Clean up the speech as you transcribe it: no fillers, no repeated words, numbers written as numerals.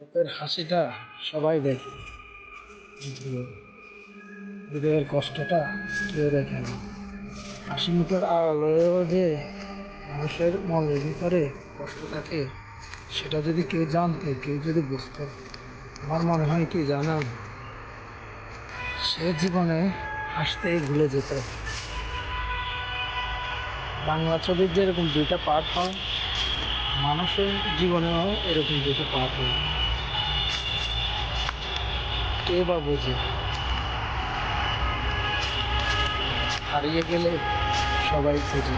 ওদের হাসিটা সবাই দেখে, কিন্তু হৃদয়ের কষ্টটা কেউ দেখে না। হাসি মুখের আড়ালেও যে মানুষের মনের ভিতরে কষ্ট থাকে, সেটা যদি কেউ জানতো, কেউ যদি বুঝতো, আমার মনে হয় কি জানেন, সে জীবনে হাসতেই ভুলে যেত। বাংলা ছবির যেরকম দুইটা পার্ট হয়, মানুষের জীবনেও এরকম দুটো পার্ট হয়। কে বা বোঝে? হারিয়ে গেলে সবাই খুঁজে।